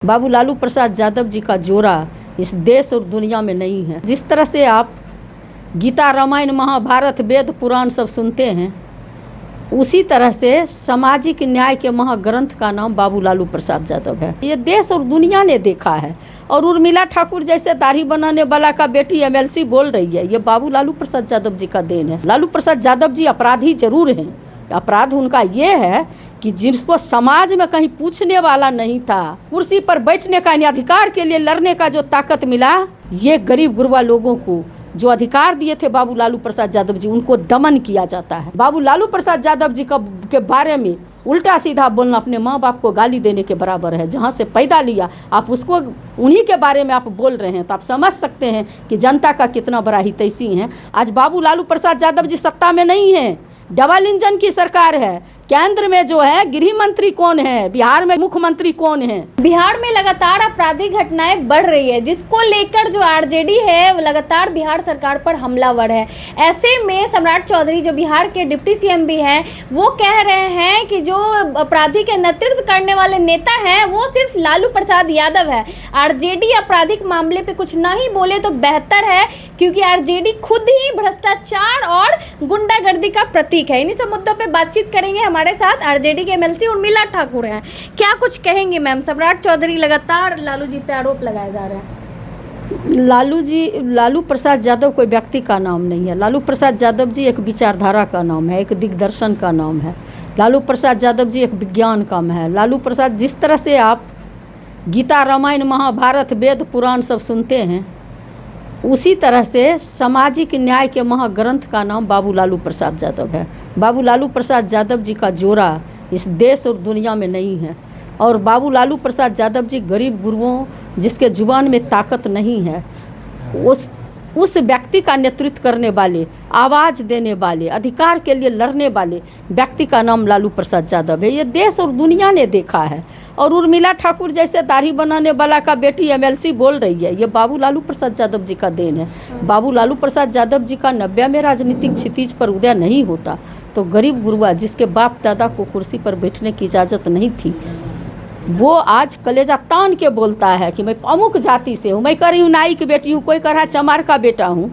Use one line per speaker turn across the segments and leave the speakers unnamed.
बाबू लालू प्रसाद यादव जी का जोड़ा इस देश और दुनिया में नहीं है। जिस तरह से आप गीता, रामायण, महाभारत, वेद, पुराण सब सुनते हैं, उसी तरह से सामाजिक न्याय के महाग्रंथ का नाम बाबू लालू प्रसाद यादव है। ये देश और दुनिया ने देखा है। और उर्मिला ठाकुर जैसे दाढ़ी बनाने वाला का बेटी एमएलसी बोल रही है, ये बाबू लालू प्रसाद यादव जी का देन है। लालू प्रसाद यादव जी अपराधी जरूर हैं। अपराध उनका ये है कि जिनको समाज में कहीं पूछने वाला नहीं था, कुर्सी पर बैठने का, अधिकार के लिए लड़ने का जो ताकत मिला, ये गरीब गुरबा लोगों को जो अधिकार दिए थे बाबू लालू प्रसाद यादव जी, उनको दमन किया जाता है। बाबू लालू प्रसाद यादव जी के बारे में उल्टा सीधा बोलना अपने माँ बाप को गाली देने के बराबर है। जहाँ से पैदा लिया आप उसको, उन्हीं के बारे में आप बोल रहे हैं, तो आप समझ सकते हैं कि जनता का कितना बड़ा हितैषी है। आज बाबू लालू प्रसाद यादव जी सत्ता में नहीं है, डबल इंजन की सरकार है। केंद्र में जो है गृह मंत्री कौन है, बिहार में मुख्यमंत्री कौन है।
बिहार में लगातार आपराधिक घटनाएं बढ़ रही है, जिसको लेकर जो आरजेडी है वो लगातार बिहार सरकार पर हमलावर है। ऐसे में सम्राट चौधरी जो बिहार के डिप्टी सीएम भी हैं, वो कह रहे हैं कि जो अपराधी के नेतृत्व करने वाले नेता हैं वो सिर्फ लालू प्रसाद यादव है। आरजेडी आपराधिक मामले पे कुछ ना ही बोले तो बेहतर है, क्योंकि आरजेडी खुद ही भ्रष्टाचार और गुंडागर्दी का प्रतीक है। इन्हीं सब मुद्दों पे बातचीत करेंगे। हमारे साथ आरजेडी के एमएलसी उर्मिला ठाकुर हैं। क्या कुछ कहेंगे मैम? सम्राट चौधरी लगातार लालू जी पे आरोप लगाए जा रहे हैं।
लालू प्रसाद यादव कोई व्यक्ति का नाम नहीं है। लालू प्रसाद यादव जी एक विचारधारा का नाम है, एक दिग्दर्शन का नाम है। लालू प्रसाद यादव जी एक विज्ञान का है। लालू प्रसाद, जिस तरह से आप गीता, रामायण, महाभारत, वेद, पुराण सब सुनते हैं, उसी तरह से सामाजिक न्याय के महाग्रंथ का नाम बाबू लालू प्रसाद यादव है। बाबू लालू प्रसाद यादव जी का जोड़ा इस देश और दुनिया में नहीं है। और बाबू लालू प्रसाद यादव जी गरीब गुरबों, जिसके जुबान में ताकत नहीं है, उस व्यक्ति का नेतृत्व करने वाले, आवाज़ देने वाले, अधिकार के लिए लड़ने वाले व्यक्ति का नाम लालू प्रसाद यादव है। ये देश और दुनिया ने देखा है। और उर्मिला ठाकुर जैसे दाढ़ी बनाने वाला का बेटी एमएलसी बोल रही है, ये बाबू लालू प्रसाद यादव जी का देन है। बाबू लालू प्रसाद यादव जी का 90 में राजनीतिक क्षितिज पर उदय नहीं होता तो गरीब गुरबा, जिसके बाप दादा को कुर्सी पर बैठने की इजाज़त नहीं थी, वो आज कलेजा तान के बोलता है कि मैं अमुक जाति से हूँ, मैं कर रही हूँ नाई की बेटी हूँ, कोई कर रहा है चमार का बेटा हूँ।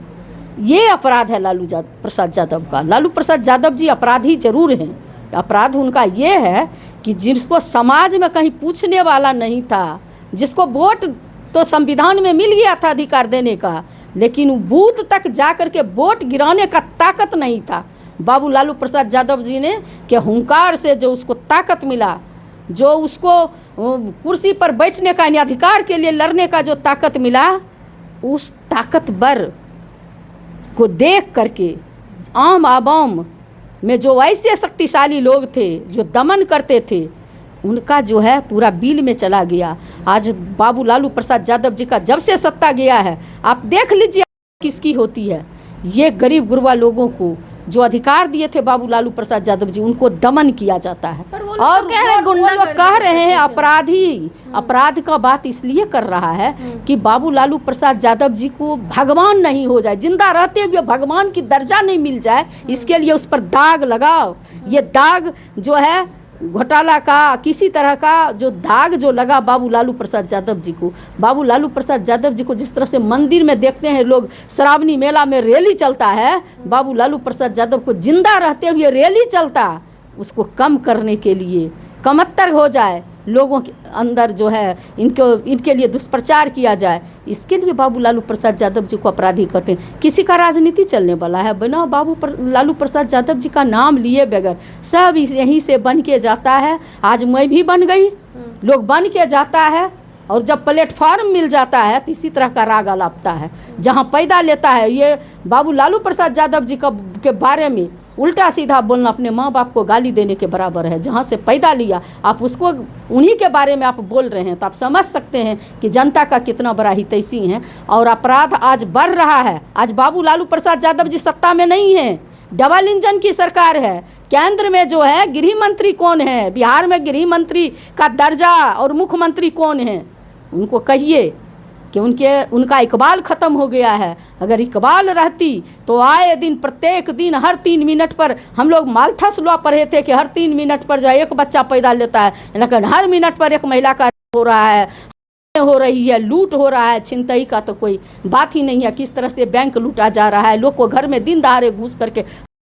ये अपराध है लालू प्रसाद यादव का। लालू प्रसाद यादव जी अपराधी जरूर हैं। अपराध उनका ये है कि जिनको समाज में कहीं पूछने वाला नहीं था, जिसको वोट तो संविधान में मिल गया था अधिकार देने का, लेकिन बूथ तक जा कर के वोट गिराने का ताकत नहीं था। बाबू लालू प्रसाद यादव जी ने के हुंकार से जो उसको ताकत मिला, जो उसको कुर्सी पर बैठने का, अधिकार के लिए लड़ने का जो ताकत मिला, उस ताकतवर को देख करके आम आवाम में जो ऐसे शक्तिशाली लोग थे जो दमन करते थे, उनका जो है पूरा बिल में चला गया। आज बाबू लालू प्रसाद यादव जी का जब से सत्ता गया है, आप देख लीजिए किसकी होती है। ये गरीब गुरबा लोगों को जो अधिकार दिए थे बाबू लालू प्रसाद यादव जी, उनको दमन किया जाता है। और वो कह रहे हैं अपराधी। अपराध का बात इसलिए कर रहा है कि बाबू लालू प्रसाद यादव जी को भगवान नहीं हो जाए, जिंदा रहते हुए भगवान की दर्जा नहीं मिल जाए, इसके लिए उस पर दाग लगाओ। ये दाग जो है घोटाला का, किसी तरह का जो दाग जो लगा बाबू लालू प्रसाद यादव जी को, बाबू लालू प्रसाद यादव जी को जिस तरह से मंदिर में देखते हैं लोग, श्रावणी मेला में रैली चलता है, बाबू लालू प्रसाद यादव को जिंदा रहते हुए रैली चलता, उसको कम करने के लिए, कमतर हो जाए, लोगों के अंदर जो है इनके लिए दुष्प्रचार किया जाए, इसके लिए बाबू लालू प्रसाद यादव जी को अपराधी कहते हैं। किसी का राजनीति चलने वाला है, बिना लालू प्रसाद यादव जी का नाम लिए बगैर सब यहीं से बन के जाता है। आज मैं भी बन गई, लोग बन के जाता है, और जब प्लेटफॉर्म मिल जाता है तो इसी तरह का राग अलापता है। जहाँ पैदा लेता है, ये बाबू लालू प्रसाद यादव जी के बारे में उल्टा सीधा बोलना अपने माँ बाप को गाली देने के बराबर है। जहाँ से पैदा लिया आप उसको, उन्हीं के बारे में आप बोल रहे हैं, तो आप समझ सकते हैं कि जनता का कितना बड़ा हितैषी है। और अपराध आज बढ़ रहा है। आज बाबू लालू प्रसाद यादव जी सत्ता में नहीं है, डबल इंजन की सरकार है। केंद्र में जो है गृह मंत्री कौन है, बिहार में गृह मंत्री का दर्जा और मुख्यमंत्री कौन है, उनको कहिए कि उनका इकबाल ख़त्म हो गया है। अगर इकबाल रहती तो आए दिन, प्रत्येक दिन, हर 3 मिनट पर, हम लोग माल्थस लॉ पढ़े थे कि हर 3 मिनट पर जो एक बच्चा पैदा लेता है, लेकिन हर मिनट पर एक महिला का हो रहा है। हो रही है, लूट हो रहा है, छिनतई का तो कोई बात ही नहीं है। किस तरह से बैंक लूटा जा रहा है, लोग को घर में दिन दहाड़े घुस करके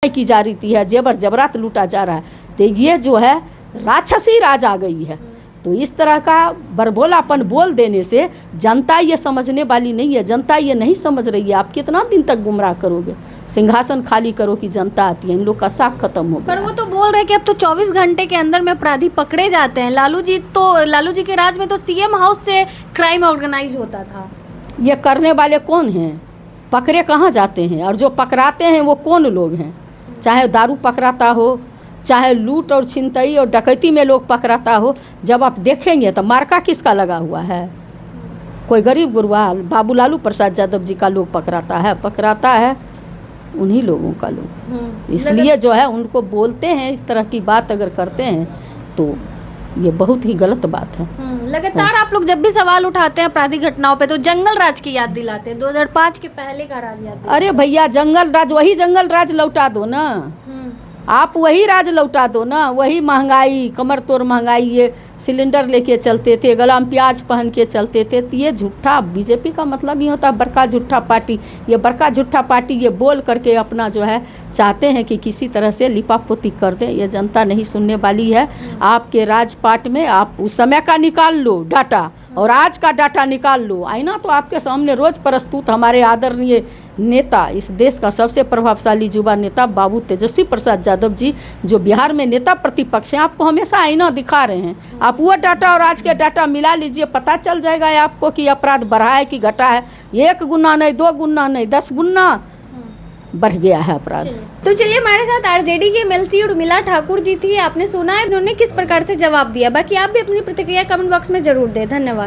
की जा रही है, जेवर जबरात लूटा जा रहा है। तो ये जो है राक्षसी राज आ गई है। तो इस तरह का बरबोलापन बोल देने से जनता ये समझने वाली नहीं है, जनता ये नहीं समझ रही है। आप कितना दिन तक गुमराह करोगे, सिंहासन खाली करो कि जनता आती है, इन लोग का साख खत्म हो गया।
पर वो तो बोल रहे हैं कि अब तो 24 घंटे के अंदर में अपराधी पकड़े जाते हैं। लालू जी के राज में तो सीएम हाउस से क्राइम ऑर्गेनाइज होता था।
ये करने वाले कौन हैं, पकड़े कहाँ जाते हैं, और जो पकड़ाते हैं वो कौन लोग हैं? चाहे दारू पकड़ाता हो, चाहे लूट और छिनतई और डकैती में लोग पकड़ाता हो, जब आप देखेंगे तो मार्का किसका लगा हुआ है? कोई गरीब गुरबाल बाबू लालू प्रसाद यादव जी का लोग पकड़ाता है उन्हीं लोगों का लोग। इसलिए जो है उनको बोलते हैं, इस तरह की बात अगर करते हैं तो ये बहुत ही गलत बात है।
लगातार आप लोग जब भी सवाल उठाते हैं आपराधिक घटनाओं पे तो जंगल राज की याद दिलाते हैं, 2005 के पहले का राज याद दिलाते
अरे भैया जंगल राज, वही जंगल राज लौटा दो ना, आप वही राज लौटा दो ना। वही महंगाई, कमर तोड़ महंगाई, ये सिलेंडर लेके चलते थे, गला में प्याज पहन के चलते थे। तो ये झूठा बीजेपी का मतलब ही होता है बड़का झूठा पार्टी। ये बड़का झूठा पार्टी ये बोल करके अपना जो है चाहते हैं कि किसी तरह से लिपापोती कर दें। ये जनता नहीं सुनने वाली है। आपके राजपाट में आप उस समय का निकाल लो डाटा और आज का डाटा निकाल लो। आईना तो आपके सामने रोज प्रस्तुत। हमारे आदरणीय नेता, इस देश का सबसे प्रभावशाली युवा नेता बाबू तेजस्वी प्रसाद यादव जी, जो बिहार में नेता प्रतिपक्ष हैं, आपको हमेशा आईना दिखा रहे हैं। आप वो डाटा और आज के डाटा मिला लीजिए, पता चल जाएगा आपको कि अपराध बढ़ा है कि घटा है। 1 गुना नहीं, 2 गुना नहीं, 10 गुना बढ़ गया है अपराध।
तो चलिए, हमारे साथ आरजेडी की एमएलसी उर्मिला ठाकुर जी थी। आपने सुना है उन्होंने किस प्रकार से जवाब दिया। बाकी आप भी अपनी प्रतिक्रिया कमेंट बॉक्स में जरूर दें। धन्यवाद।